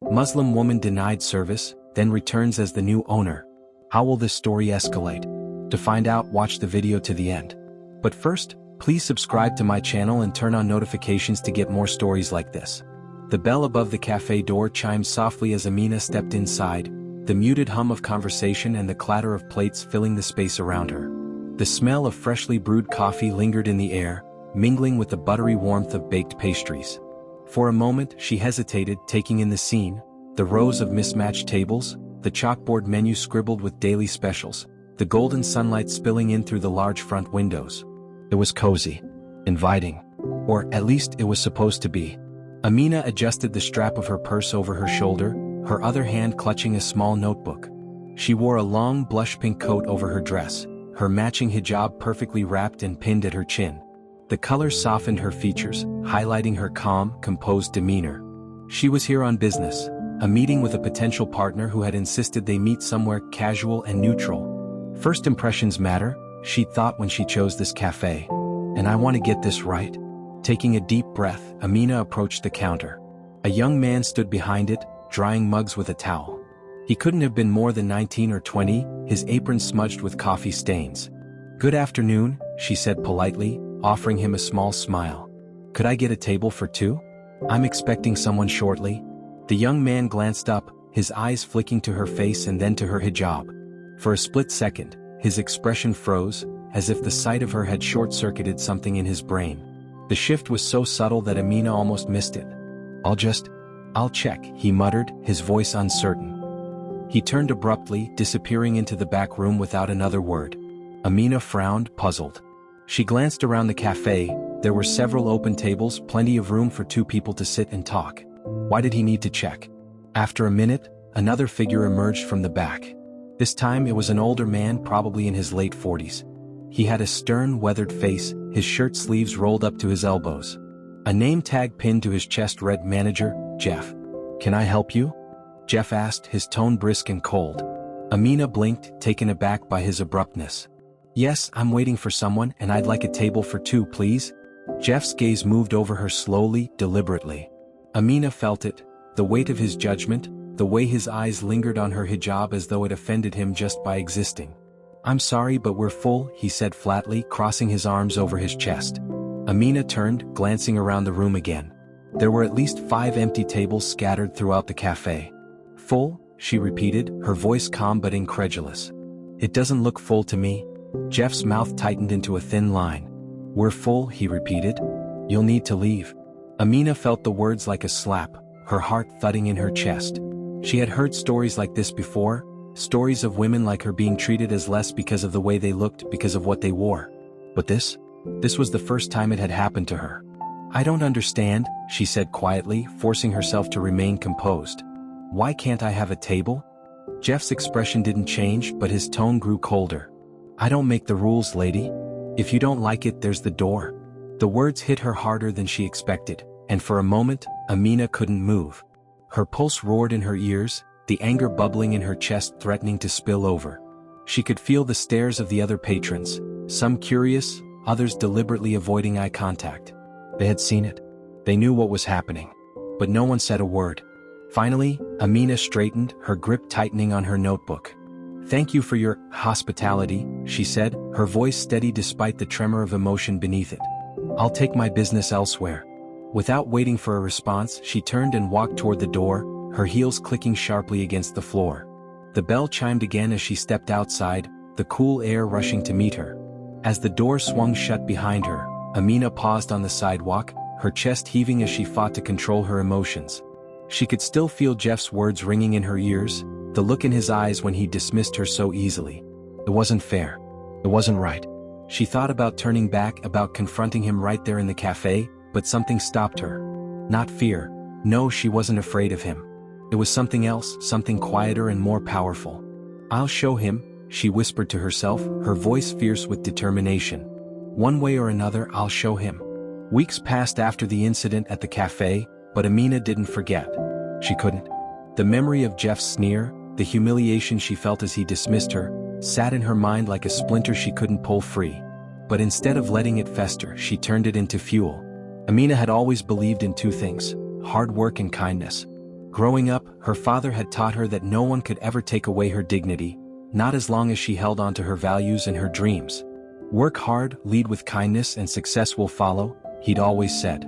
Muslim woman denied service, then returns as the new owner. How will this story escalate? To find out, watch the video to the end. But first, please subscribe to my channel and turn on notifications to get more stories like this. The bell above the cafe door chimed softly as Amina stepped inside, the muted hum of conversation and the clatter of plates filling the space around her. The smell of freshly brewed coffee lingered in the air, mingling with the buttery warmth of baked pastries. For a moment she hesitated, taking in the scene, the rows of mismatched tables, the chalkboard menu scribbled with daily specials, the golden sunlight spilling in through the large front windows. It was cozy, inviting, or at least it was supposed to be. Amina adjusted the strap of her purse over her shoulder, her other hand clutching a small notebook. She wore a long blush-pink coat over her dress, her matching hijab perfectly wrapped and pinned at her chin. The color softened her features, highlighting her calm, composed demeanor. She was here on business, a meeting with a potential partner who had insisted they meet somewhere casual and neutral. First impressions matter, she thought when she chose this cafe. And I want to get this right. Taking a deep breath, Amina approached the counter. A young man stood behind it, drying mugs with a towel. He couldn't have been more than 19 or 20, his apron smudged with coffee stains. "Good afternoon," she said politely, offering him a small smile. "Could I get a table for two? I'm expecting someone shortly." The young man glanced up, his eyes flicking to her face and then to her hijab. For a split second, his expression froze, as if the sight of her had short-circuited something in his brain. The shift was so subtle that Amina almost missed it. I'll check," he muttered, his voice uncertain. He turned abruptly, disappearing into the back room without another word. Amina frowned, puzzled. She glanced around the cafe. There were several open tables, plenty of room for two people to sit and talk. Why did he need to check? After a minute, another figure emerged from the back. This time it was an older man, probably in his late 40s. He had a stern, weathered face, his shirt sleeves rolled up to his elbows. A name tag pinned to his chest read Manager, Jeff. "Can I help you?" Jeff asked, his tone brisk and cold. Amina blinked, taken aback by his abruptness. "Yes, I'm waiting for someone and I'd like a table for two, please." Jeff's gaze moved over her slowly, deliberately. Amina felt it, the weight of his judgment, the way his eyes lingered on her hijab as though it offended him just by existing. "I'm sorry, but we're full," he said flatly, crossing his arms over his chest. Amina turned, glancing around the room again. There were at least 5 empty tables scattered throughout the cafe. "Full?" she repeated, her voice calm but incredulous. "It doesn't look full to me." Jeff's mouth tightened into a thin line. "We're full," he repeated. "You'll need to leave." Amina felt the words like a slap, her heart thudding in her chest. She had heard stories like this before, stories of women like her being treated as less because of the way they looked, because of what they wore. But this was the first time it had happened to her. "I don't understand," she said quietly, forcing herself to remain composed. "Why can't I have a table?" Jeff's expression didn't change, but his tone grew colder. "I don't make the rules, lady. If you don't like it, there's the door." The words hit her harder than she expected, and for a moment, Amina couldn't move. Her pulse roared in her ears, the anger bubbling in her chest threatening to spill over. She could feel the stares of the other patrons, some curious, others deliberately avoiding eye contact. They had seen it. They knew what was happening. But no one said a word. Finally, Amina straightened, her grip tightening on her notebook. "Thank you for your hospitality," she said, her voice steady despite the tremor of emotion beneath it. "I'll take my business elsewhere." Without waiting for a response, she turned and walked toward the door, her heels clicking sharply against the floor. The bell chimed again as she stepped outside, the cool air rushing to meet her. As the door swung shut behind her, Amina paused on the sidewalk, her chest heaving as she fought to control her emotions. She could still feel Jeff's words ringing in her ears, the look in his eyes when he dismissed her so easily. It wasn't fair. It wasn't right. She thought about turning back, about confronting him right there in the cafe, but something stopped her. Not fear. No, she wasn't afraid of him. It was something else, something quieter and more powerful. "I'll show him," she whispered to herself, her voice fierce with determination. "One way or another, I'll show him." Weeks passed after the incident at the cafe, but Amina didn't forget. She couldn't. The memory of Jeff's sneer, the humiliation she felt as he dismissed her, sat in her mind like a splinter she couldn't pull free. But instead of letting it fester, she turned it into fuel. Amina had always believed in two things: hard work and kindness. Growing up, her father had taught her that no one could ever take away her dignity, not as long as she held on to her values and her dreams. Work hard, lead with kindness, and success will follow, he'd always said.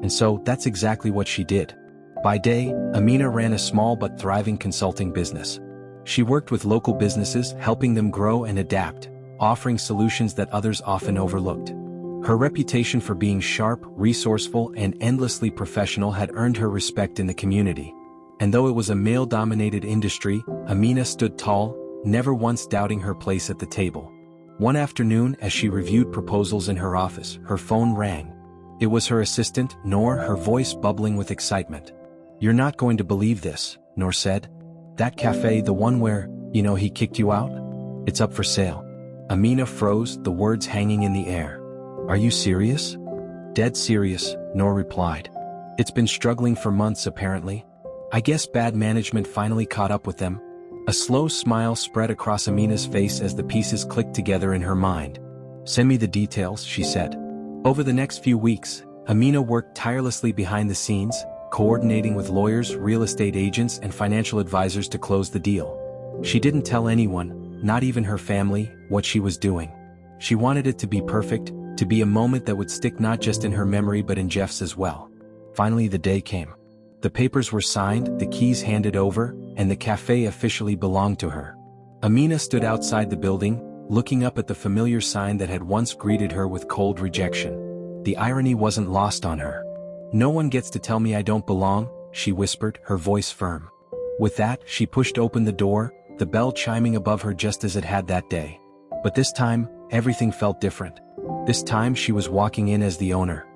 And so, that's exactly what she did. By day, Amina ran a small but thriving consulting business. She worked with local businesses, helping them grow and adapt, offering solutions that others often overlooked. Her reputation for being sharp, resourceful, and endlessly professional had earned her respect in the community. And though it was a male-dominated industry, Amina stood tall, never once doubting her place at the table. One afternoon, as she reviewed proposals in her office, her phone rang. It was her assistant, Noor, her voice bubbling with excitement. "You're not going to believe this," Noor said. "That cafe, the one where, he kicked you out? It's up for sale." Amina froze, the words hanging in the air. "Are you serious?" "Dead serious," Noor replied. "It's been struggling for months apparently. I guess bad management finally caught up with them." A slow smile spread across Amina's face as the pieces clicked together in her mind. "Send me the details," she said. Over the next few weeks, Amina worked tirelessly behind the scenes, coordinating with lawyers, real estate agents, and financial advisors to close the deal. She didn't tell anyone, not even her family, what she was doing. She wanted it to be perfect, to be a moment that would stick not just in her memory but in Jeff's as well. Finally the day came. The papers were signed, the keys handed over, and the cafe officially belonged to her. Amina stood outside the building, looking up at the familiar sign that had once greeted her with cold rejection. The irony wasn't lost on her. "No one gets to tell me I don't belong," she whispered, her voice firm. With that, she pushed open the door, the bell chiming above her just as it had that day. But this time, everything felt different. This time she was walking in as the owner.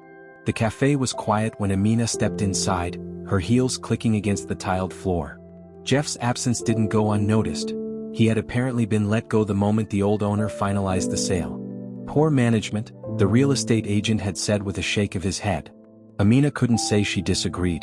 The cafe was quiet when Amina stepped inside, her heels clicking against the tiled floor. Jeff's absence didn't go unnoticed. He had apparently been let go the moment the old owner finalized the sale. "Poor management," the real estate agent had said with a shake of his head. Amina couldn't say she disagreed.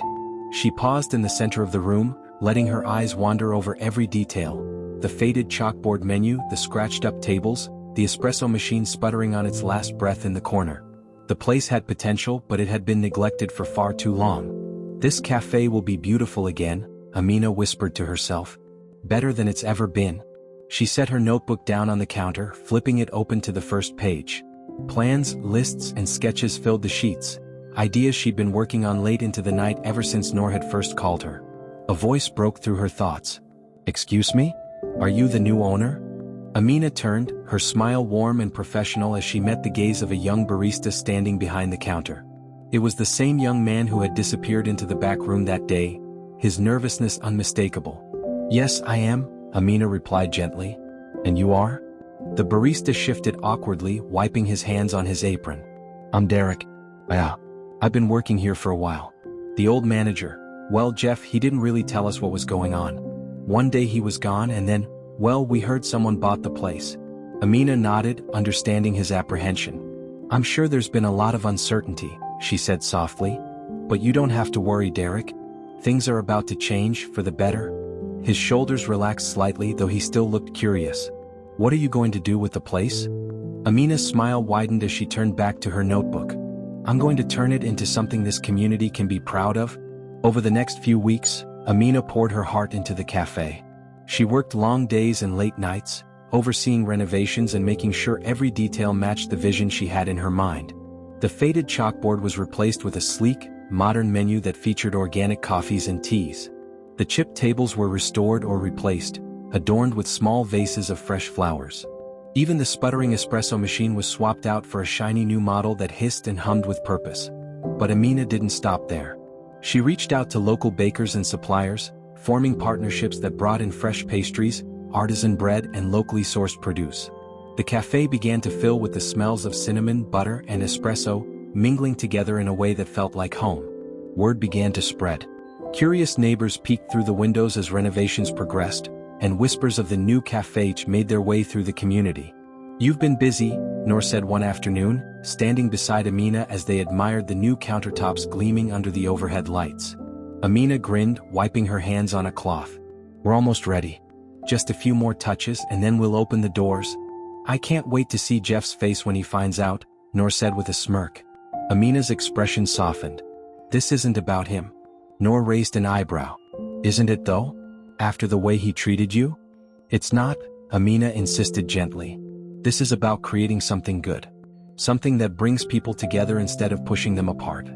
She paused in the center of the room, letting her eyes wander over every detail. The faded chalkboard menu, the scratched-up tables, the espresso machine sputtering on its last breath in the corner. The place had potential, but it had been neglected for far too long. "This cafe will be beautiful again," Amina whispered to herself. "Better than it's ever been." She set her notebook down on the counter, flipping it open to the first page. Plans, lists, and sketches filled the sheets. Ideas she'd been working on late into the night ever since Noor had first called her. A voice broke through her thoughts. "Excuse me? Are you the new owner?" Amina turned, her smile warm and professional as she met the gaze of a young barista standing behind the counter. It was the same young man who had disappeared into the back room that day, his nervousness unmistakable. "Yes, I am," Amina replied gently. "And you are?" The barista shifted awkwardly, wiping his hands on his apron. "I'm Derek. Yeah. I've been working here for a while." The old manager. "Well, Jeff, he didn't really tell us what was going on. One day he was gone and then, well, we heard someone bought the place." Amina nodded, understanding his apprehension. "I'm sure there's been a lot of uncertainty," she said softly. "But you don't have to worry, Derek. Things are about to change, for the better." His shoulders relaxed slightly, though he still looked curious. "What are you going to do with the place?" Amina's smile widened as she turned back to her notebook. "I'm going to turn it into something this community can be proud of." Over the next few weeks, Amina poured her heart into the cafe. She worked long days and late nights, overseeing renovations and making sure every detail matched the vision she had in her mind. The faded chalkboard was replaced with a sleek, modern menu that featured organic coffees and teas. The chipped tables were restored or replaced, adorned with small vases of fresh flowers. Even the sputtering espresso machine was swapped out for a shiny new model that hissed and hummed with purpose. But Amina didn't stop there. She reached out to local bakers and suppliers, forming partnerships that brought in fresh pastries, artisan bread, and locally sourced produce. The cafe began to fill with the smells of cinnamon, butter, and espresso, mingling together in a way that felt like home. Word began to spread. Curious neighbors peeked through the windows as renovations progressed, and whispers of the new cafe made their way through the community. "You've been busy," Noor said one afternoon, standing beside Amina as they admired the new countertops gleaming under the overhead lights. Amina grinned, wiping her hands on a cloth. "We're almost ready. Just a few more touches and then we'll open the doors." "I can't wait to see Jeff's face when he finds out," Noor said with a smirk. Amina's expression softened. "This isn't about him." Noor raised an eyebrow. Isn't it though? After the way he treated you? It's not, Amina insisted gently. This is about creating something good. Something that brings people together instead of pushing them apart.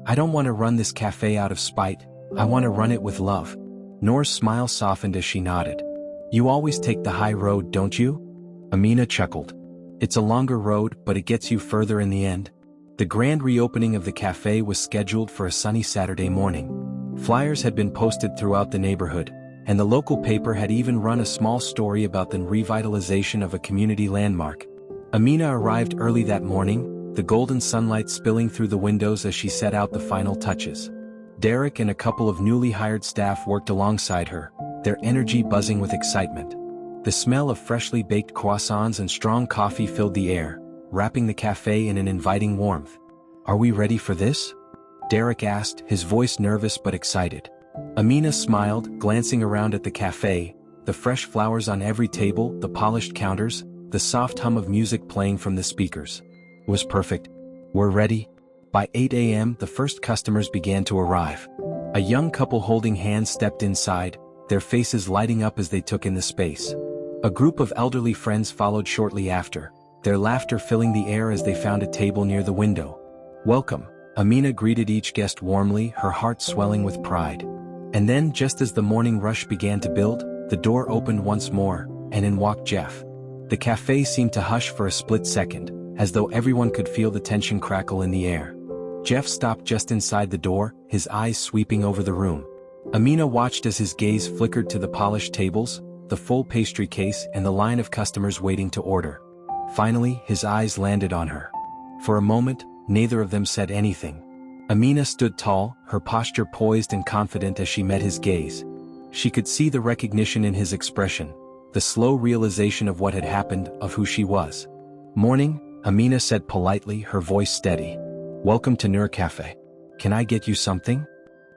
I don't want to run this cafe out of spite, I want to run it with love. Noor's smile softened as she nodded. You always take the high road, don't you? Amina chuckled. It's a longer road, but it gets you further in the end. The grand reopening of the cafe was scheduled for a sunny Saturday morning. Flyers had been posted throughout the neighborhood, and the local paper had even run a small story about the revitalization of a community landmark. Amina arrived early that morning, the golden sunlight spilling through the windows as she set out the final touches. Derek and a couple of newly hired staff worked alongside her, their energy buzzing with excitement. The smell of freshly baked croissants and strong coffee filled the air, wrapping the cafe in an inviting warmth. Are we ready for this? Derek asked, his voice nervous but excited. Amina smiled, glancing around at the cafe, the fresh flowers on every table, the polished counters, the soft hum of music playing from the speakers. It was perfect. We're ready. By 8 a.m. the first customers began to arrive. A young couple holding hands stepped inside, their faces lighting up as they took in the space. A group of elderly friends followed shortly after, their laughter filling the air as they found a table near the window. Welcome, Amina greeted each guest warmly, her heart swelling with pride. And then, just as the morning rush began to build, the door opened once more, and in walked Jeff. The cafe seemed to hush for a split second, as though everyone could feel the tension crackle in the air. Jeff stopped just inside the door, his eyes sweeping over the room. Amina watched as his gaze flickered to the polished tables, the full pastry case and the line of customers waiting to order. Finally, his eyes landed on her. For a moment, neither of them said anything. Amina stood tall, her posture poised and confident as she met his gaze. She could see the recognition in his expression, the slow realization of what had happened, of who she was. Morning, Amina said politely, her voice steady. Welcome to Noor Cafe. Can I get you something?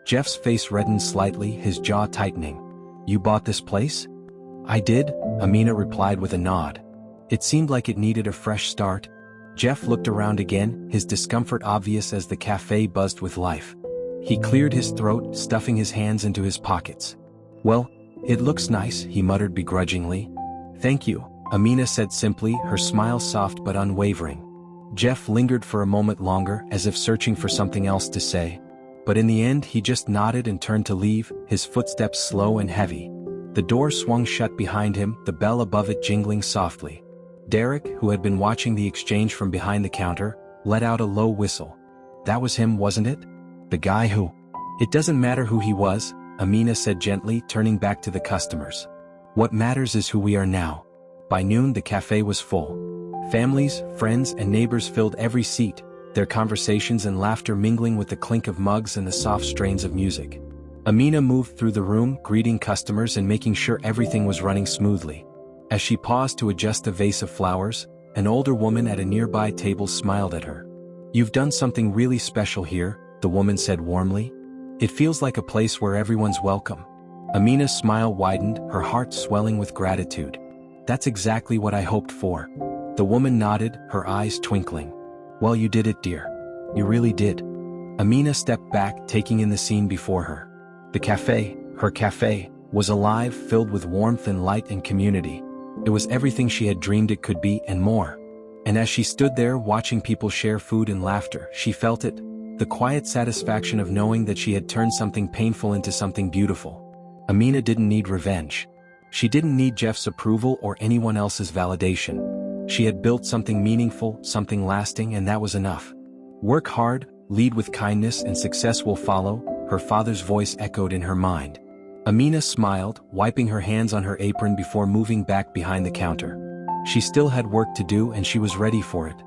Jeff's face reddened slightly, his jaw tightening. You bought this place? I did, Amina replied with a nod. It seemed like it needed a fresh start. Jeff looked around again, his discomfort obvious as the cafe buzzed with life. He cleared his throat, stuffing his hands into his pockets. Well, it looks nice, he muttered begrudgingly. Thank you, Amina said simply, her smile soft but unwavering. Jeff lingered for a moment longer, as if searching for something else to say. But in the end he just nodded and turned to leave, his footsteps slow and heavy. The door swung shut behind him, the bell above it jingling softly. Derek, who had been watching the exchange from behind the counter, let out a low whistle. That was him, wasn't it? The guy who... It doesn't matter who he was, Amina said gently, turning back to the customers. What matters is who we are now. By noon the cafe was full. Families, friends and neighbors filled every seat, their conversations and laughter mingling with the clink of mugs and the soft strains of music. Amina moved through the room, greeting customers and making sure everything was running smoothly. As she paused to adjust a vase of flowers, an older woman at a nearby table smiled at her. You've done something really special here, the woman said warmly. It feels like a place where everyone's welcome. Amina's smile widened, her heart swelling with gratitude. That's exactly what I hoped for. The woman nodded, her eyes twinkling. Well, you did it, dear. You really did. Amina stepped back, taking in the scene before her. The cafe, her cafe, was alive, filled with warmth and light and community. It was everything she had dreamed it could be and more. And as she stood there watching people share food and laughter, she felt it, the quiet satisfaction of knowing that she had turned something painful into something beautiful. Amina didn't need revenge. She didn't need Jeff's approval or anyone else's validation. She had built something meaningful, something lasting, and that was enough. Work hard, lead with kindness, and success will follow, her father's voice echoed in her mind. Amina smiled, wiping her hands on her apron before moving back behind the counter. She still had work to do and she was ready for it.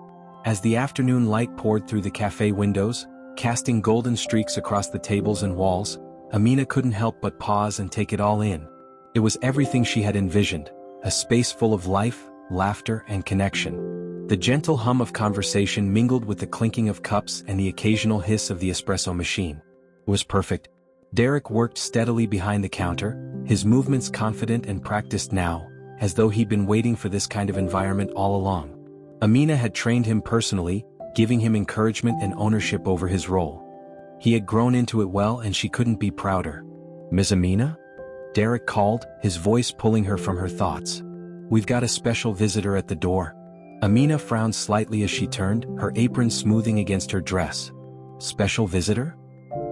As the afternoon light poured through the cafe windows, casting golden streaks across the tables and walls, Amina couldn't help but pause and take it all in. It was everything she had envisioned, a space full of life, laughter, and connection. The gentle hum of conversation mingled with the clinking of cups and the occasional hiss of the espresso machine. It was perfect. Derek worked steadily behind the counter, his movements confident and practiced now, as though he'd been waiting for this kind of environment all along. Amina had trained him personally, giving him encouragement and ownership over his role. He had grown into it well and she couldn't be prouder. Ms. Amina? Derek called, his voice pulling her from her thoughts. We've got a special visitor at the door. Amina frowned slightly as she turned, her apron smoothing against her dress. Special visitor?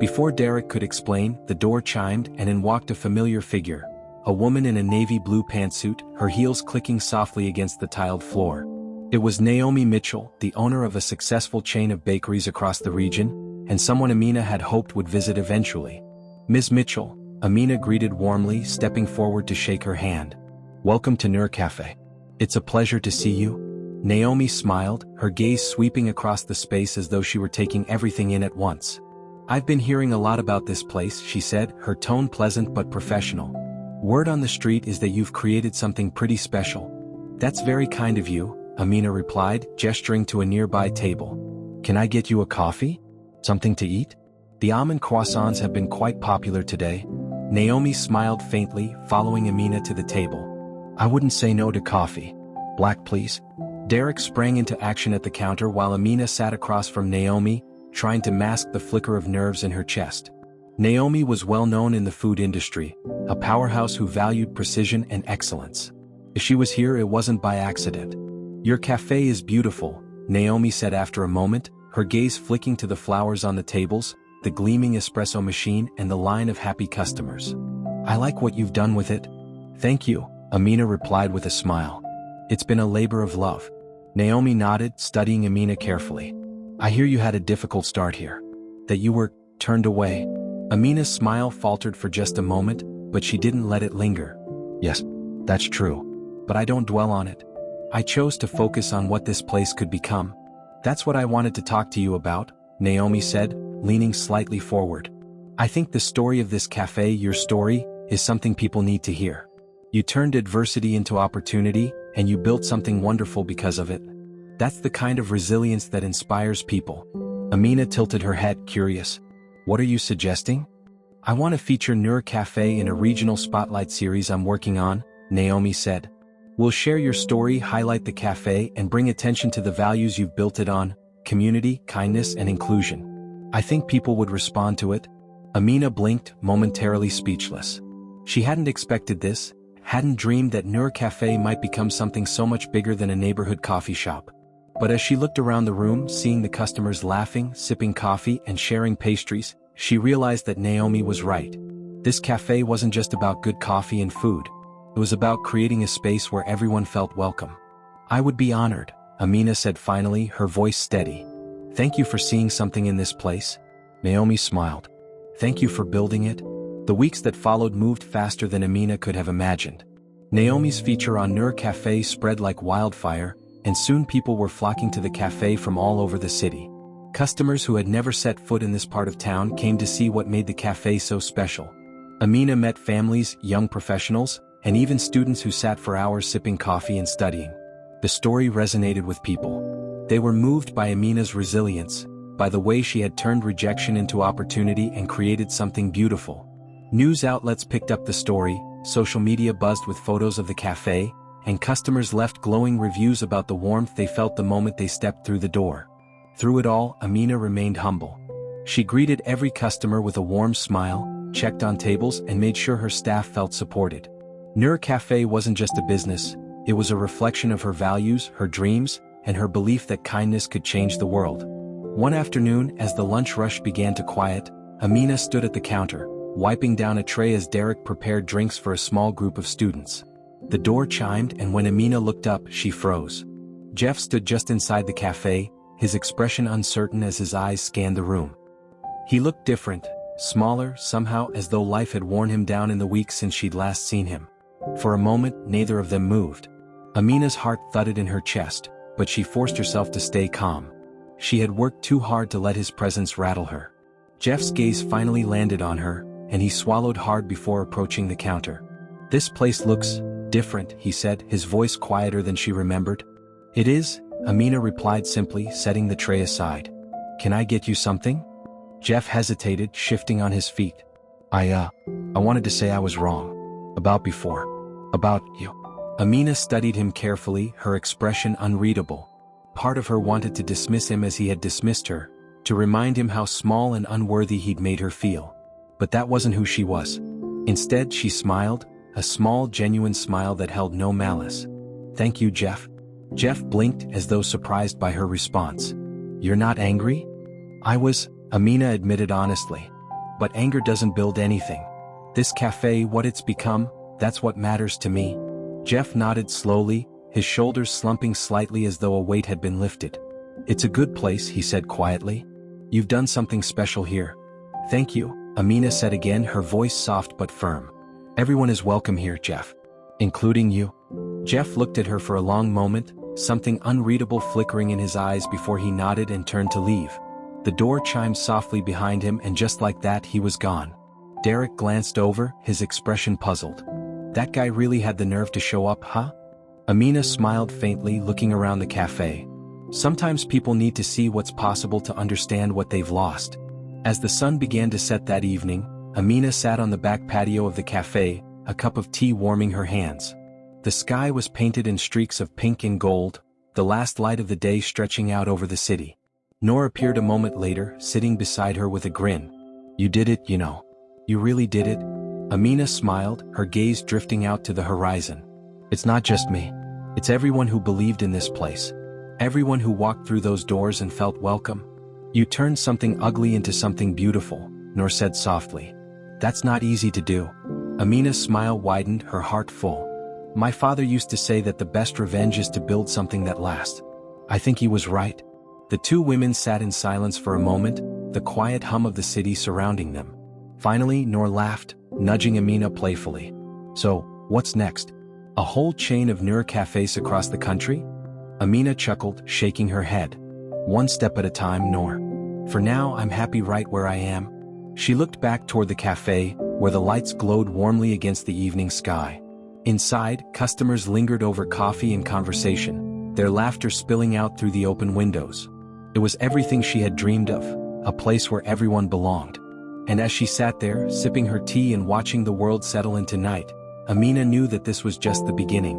Before Derek could explain, the door chimed and in walked a familiar figure, a woman in a navy blue pantsuit, her heels clicking softly against the tiled floor. It was Naomi Mitchell, the owner of a successful chain of bakeries across the region, and someone Amina had hoped would visit eventually. Ms. Mitchell, Amina greeted warmly, stepping forward to shake her hand. Welcome to Nur Cafe. It's a pleasure to see you. Naomi smiled, her gaze sweeping across the space as though she were taking everything in at once. I've been hearing a lot about this place, she said, her tone pleasant but professional. Word on the street is that you've created something pretty special. That's very kind of you, Amina replied, gesturing to a nearby table. Can I get you a coffee? Something to eat? The almond croissants have been quite popular today. Naomi smiled faintly, following Amina to the table. I wouldn't say no to coffee. Black, please. Derek sprang into action at the counter while Amina sat across from Naomi, trying to mask the flicker of nerves in her chest. Naomi was well known in the food industry, a powerhouse who valued precision and excellence. If she was here, it wasn't by accident. Your cafe is beautiful, Naomi said after a moment, her gaze flicking to the flowers on the tables, the gleaming espresso machine and the line of happy customers. I like what you've done with it. Thank you, Amina replied with a smile. It's been a labor of love. Naomi nodded, studying Amina carefully. I hear you had a difficult start here. That you were turned away. Amina's smile faltered for just a moment, but she didn't let it linger. Yes, that's true. But I don't dwell on it. I chose to focus on what this place could become. That's what I wanted to talk to you about, Naomi said, leaning slightly forward. I think the story of this cafe, your story, is something people need to hear. You turned adversity into opportunity, and you built something wonderful because of it. That's the kind of resilience that inspires people. Amina tilted her head, curious. What are you suggesting? I want to feature Nur Cafe in a regional spotlight series I'm working on, Naomi said. We'll share your story, highlight the cafe, and bring attention to the values you've built it on, community, kindness, and inclusion. I think people would respond to it. Amina blinked, momentarily speechless. She hadn't expected this, hadn't dreamed that Nur Cafe might become something so much bigger than a neighborhood coffee shop. But as she looked around the room, seeing the customers laughing, sipping coffee, and sharing pastries, she realized that Naomi was right. This cafe wasn't just about good coffee and food. It was about creating a space where everyone felt welcome. I would be honored, Amina said finally, her voice steady. Thank you for seeing something in this place. Naomi smiled. Thank you for building it. The weeks that followed moved faster than Amina could have imagined. Naomi's feature on Nur Cafe spread like wildfire, and soon people were flocking to the cafe from all over the city. Customers who had never set foot in this part of town came to see what made the cafe so special. Amina met families, young professionals, and even students who sat for hours sipping coffee and studying. The story resonated with people. They were moved by Amina's resilience, by the way she had turned rejection into opportunity and created something beautiful. News outlets picked up the story, social media buzzed with photos of the cafe, and customers left glowing reviews about the warmth they felt the moment they stepped through the door. Through it all, Amina remained humble. She greeted every customer with a warm smile, checked on tables, and made sure her staff felt supported. Nur Cafe wasn't just a business, it was a reflection of her values, her dreams, and her belief that kindness could change the world. One afternoon, as the lunch rush began to quiet, Amina stood at the counter, wiping down a tray as Derek prepared drinks for a small group of students. The door chimed, and when Amina looked up, she froze. Jeff stood just inside the cafe, his expression uncertain as his eyes scanned the room. He looked different, smaller, somehow as though life had worn him down in the weeks since she'd last seen him. For a moment, neither of them moved. Amina's heart thudded in her chest, but she forced herself to stay calm. She had worked too hard to let his presence rattle her. Jeff's gaze finally landed on her, and he swallowed hard before approaching the counter. This place looks different, he said, his voice quieter than she remembered. It is, Amina replied simply, setting the tray aside. Can I get you something? Jeff hesitated, shifting on his feet. I wanted to say I was wrong. About before. About you. Amina studied him carefully, her expression unreadable. Part of her wanted to dismiss him as he had dismissed her, to remind him how small and unworthy he'd made her feel. But that wasn't who she was. Instead, she smiled, a small, genuine smile that held no malice. "Thank you, Jeff." Jeff blinked as though surprised by her response. "You're not angry?" "I was," Amina admitted honestly. "But anger doesn't build anything. This cafe, what it's become, that's what matters to me." Jeff nodded slowly, his shoulders slumping slightly as though a weight had been lifted. "It's a good place," he said quietly. "You've done something special here." "Thank you," Amina said again, her voice soft but firm. "Everyone is welcome here, Jeff. Including you." Jeff looked at her for a long moment, something unreadable flickering in his eyes before he nodded and turned to leave. The door chimed softly behind him, and just like that he was gone. Derek glanced over, his expression puzzled. "That guy really had the nerve to show up, huh?" Amina smiled faintly, looking around the cafe. Sometimes people need to see what's possible to understand what they've lost. As the sun began to set that evening, Amina sat on the back patio of the cafe, a cup of tea warming her hands. The sky was painted in streaks of pink and gold, the last light of the day stretching out over the city. Noor appeared a moment later, sitting beside her with a grin. "You did it, you know. You really did it." Amina smiled, her gaze drifting out to the horizon. "It's not just me. It's everyone who believed in this place. Everyone who walked through those doors and felt welcome. You turned something ugly into something beautiful," Noor said softly. "That's not easy to do." Amina's smile widened, her heart full. "My father used to say that the best revenge is to build something that lasts. I think he was right." The two women sat in silence for a moment, the quiet hum of the city surrounding them. Finally, Noor laughed, nudging Amina playfully. "So, what's next? A whole chain of Noor cafes across the country?" Amina chuckled, shaking her head. "One step at a time, Noor. For now, I'm happy right where I am." She looked back toward the cafe, where the lights glowed warmly against the evening sky. Inside, customers lingered over coffee and conversation, their laughter spilling out through the open windows. It was everything she had dreamed of, a place where everyone belonged. And as she sat there, sipping her tea and watching the world settle into night, Amina knew that this was just the beginning.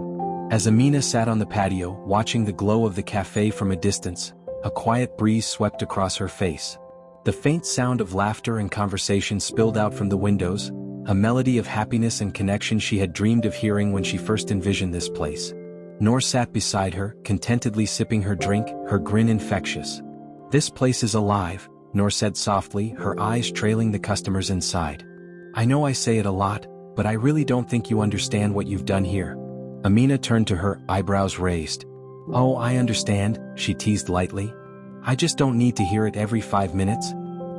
As Amina sat on the patio, watching the glow of the cafe from a distance, a quiet breeze swept across her face. The faint sound of laughter and conversation spilled out from the windows, a melody of happiness and connection she had dreamed of hearing when she first envisioned this place. Noor sat beside her, contentedly sipping her drink, her grin infectious. "This place is alive," Noor said softly, her eyes trailing the customers inside. "I know I say it a lot, but I really don't think you understand what you've done here." Amina turned to her, eyebrows raised. "Oh, I understand," she teased lightly. "I just don't need to hear it every 5 minutes."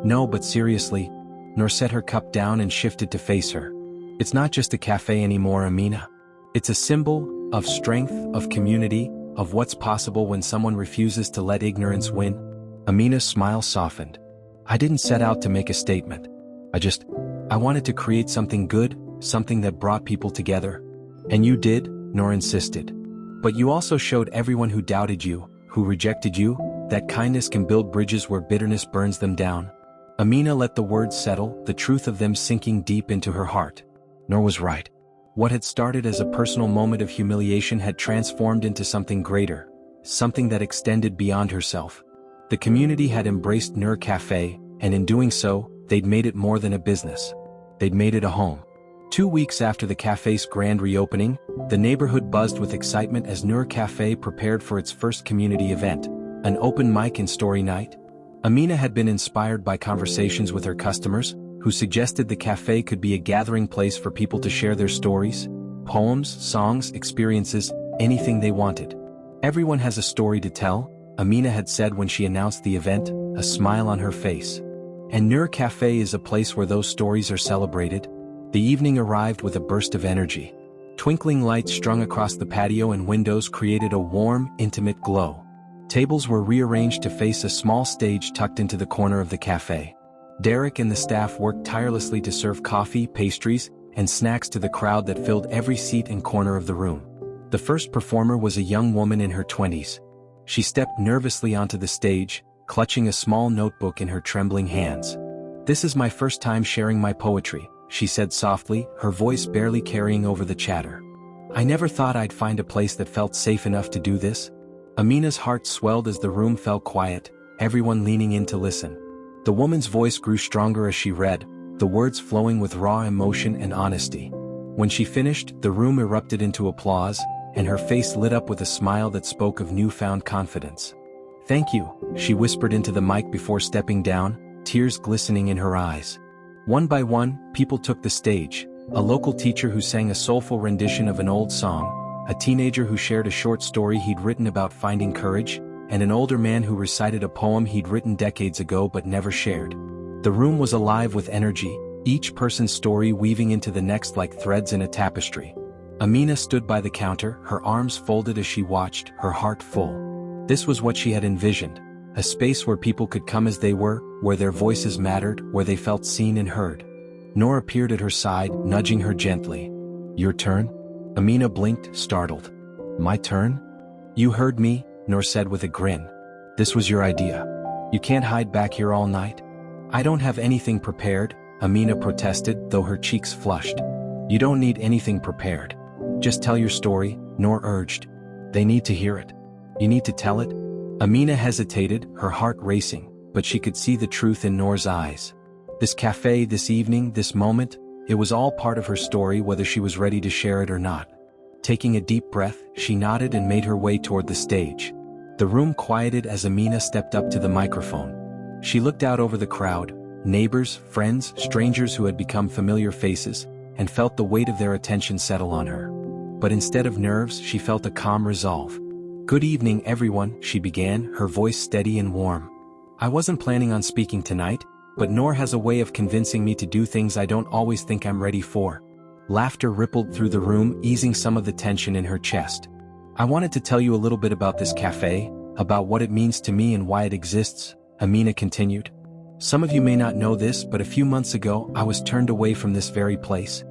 "No, but seriously," Noor set her cup down and shifted to face her. "It's not just a cafe anymore, Amina. It's a symbol of strength, of community, of what's possible when someone refuses to let ignorance win." Amina's smile softened. "I didn't set out to make a statement. I wanted to create something good, something that brought people together." "And you did," Noor insisted. "But you also showed everyone who doubted you, who rejected you, that kindness can build bridges where bitterness burns them down." Amina let the words settle, the truth of them sinking deep into her heart. Noor was right. What had started as a personal moment of humiliation had transformed into something greater, something that extended beyond herself. The community had embraced Noor Cafe, and in doing so, they'd made it more than a business. They'd made it a home. 2 weeks after the cafe's grand reopening, the neighborhood buzzed with excitement as Noor Cafe prepared for its first community event, an open mic and story night. Amina had been inspired by conversations with her customers, who suggested the cafe could be a gathering place for people to share their stories, poems, songs, experiences, anything they wanted. "Everyone has a story to tell," Amina had said when she announced the event, a smile on her face. And Noor Cafe is a place where those stories are celebrated. The evening arrived with a burst of energy. Twinkling lights strung across the patio and windows created a warm, intimate glow. Tables were rearranged to face a small stage tucked into the corner of the cafe. Derek and the staff worked tirelessly to serve coffee, pastries, and snacks to the crowd that filled every seat and corner of the room. The first performer was a young woman in her 20s. She stepped nervously onto the stage, clutching a small notebook in her trembling hands. "This is my first time sharing my poetry," she said softly, her voice barely carrying over the chatter. "I never thought I'd find a place that felt safe enough to do this." Amina's heart swelled as the room fell quiet, everyone leaning in to listen. The woman's voice grew stronger as she read, the words flowing with raw emotion and honesty. When she finished, the room erupted into applause, and her face lit up with a smile that spoke of newfound confidence. "Thank you," she whispered into the mic before stepping down, tears glistening in her eyes. One by one, people took the stage: a local teacher who sang a soulful rendition of an old song, a teenager who shared a short story he'd written about finding courage, and an older man who recited a poem he'd written decades ago but never shared. The room was alive with energy, each person's story weaving into the next like threads in a tapestry. Amina stood by the counter, her arms folded as she watched, her heart full. This was what she had envisioned: a space where people could come as they were, where their voices mattered, where they felt seen and heard. Noor appeared at her side, nudging her gently. "Your turn?" Amina blinked, startled. "My turn?" "You heard me," Noor said with a grin. "This was your idea. You can't hide back here all night." "I don't have anything prepared," Amina protested, though her cheeks flushed. "You don't need anything prepared. Just tell your story," Noor urged. "They need to hear it. You need to tell it." Amina hesitated, her heart racing, but she could see the truth in Noor's eyes. This cafe, this evening, this moment, it was all part of her story, whether she was ready to share it or not. Taking a deep breath, she nodded and made her way toward the stage. The room quieted as Amina stepped up to the microphone. She looked out over the crowd, neighbors, friends, strangers who had become familiar faces, and felt the weight of their attention settle on her. But instead of nerves, she felt a calm resolve. "Good evening, everyone," she began, her voice steady and warm. "I wasn't planning on speaking tonight, but Noor has a way of convincing me to do things I don't always think I'm ready for." Laughter rippled through the room, easing some of the tension in her chest. "I wanted to tell you a little bit about this cafe, about what it means to me and why it exists," Amina continued. "Some of you may not know this, but a few months ago I was turned away from this very place."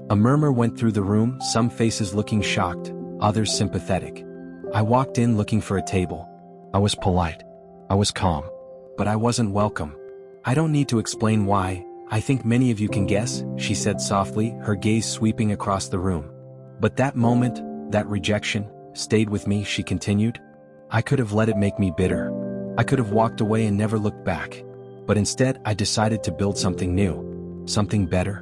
A murmur went through the room, some faces looking shocked, others sympathetic. "I walked in looking for a table. I was polite. I was calm. But I wasn't welcome. I don't need to explain why, I think many of you can guess," she said softly, her gaze sweeping across the room. "But that moment, that rejection, stayed with me," she continued. "I could have let it make me bitter. I could have walked away and never looked back. But instead I decided to build something new. Something better."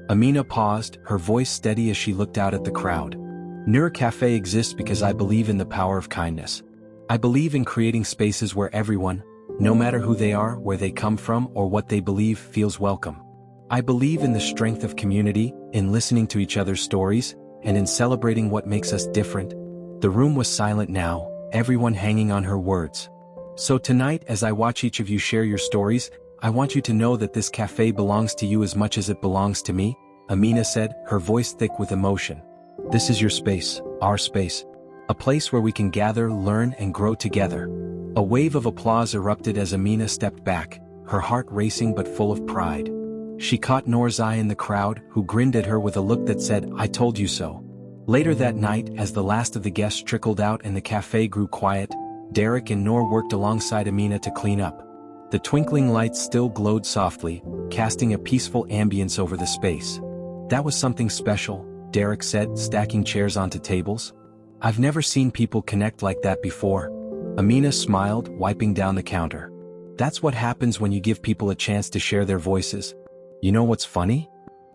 Amina paused, her voice steady as she looked out at the crowd. "Noor Cafe exists because I believe in the power of kindness. I believe in creating spaces where everyone, no matter who they are, where they come from, or what they believe, feels welcome. I believe in the strength of community, in listening to each other's stories, and in celebrating what makes us different." The room was silent now, everyone hanging on her words. "So tonight, as I watch each of you share your stories, I want you to know that this cafe belongs to you as much as it belongs to me," Amina said, her voice thick with emotion. "This is your space, our space. A place where we can gather, learn, and grow together." A wave of applause erupted as Amina stepped back, her heart racing but full of pride. She caught Noor's eye in the crowd, who grinned at her with a look that said, "I told you so." Later that night, as the last of the guests trickled out and the cafe grew quiet, Derek and Noor worked alongside Amina to clean up. The twinkling lights still glowed softly, casting a peaceful ambience over the space. "That was something special," Derek said, stacking chairs onto tables. "I've never seen people connect like that before." Amina smiled, wiping down the counter. "That's what happens when you give people a chance to share their voices. You know what's funny?"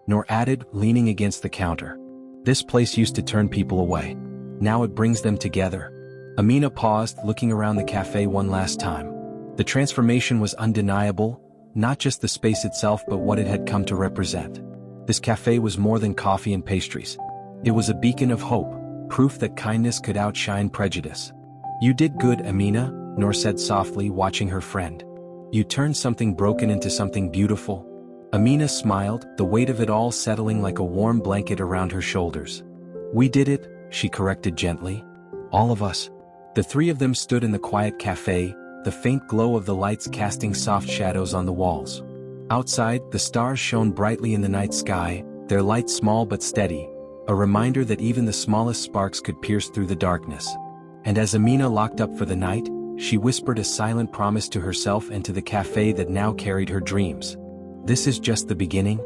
Noor added, leaning against the counter. "This place used to turn people away. Now it brings them together." Amina paused, looking around the cafe one last time. The transformation was undeniable, not just the space itself but what it had come to represent. This cafe was more than coffee and pastries. It was a beacon of hope, proof that kindness could outshine prejudice. "You did good, Amina," Noor said softly, watching her friend. "You turned something broken into something beautiful." Amina smiled, the weight of it all settling like a warm blanket around her shoulders. "We did it," she corrected gently. "All of us." The three of them stood in the quiet cafe, the faint glow of the lights casting soft shadows on the walls. Outside, the stars shone brightly in the night sky, their light small but steady, a reminder that even the smallest sparks could pierce through the darkness. And as Amina locked up for the night, she whispered a silent promise to herself and to the cafe that now carried her dreams. "This is just the beginning,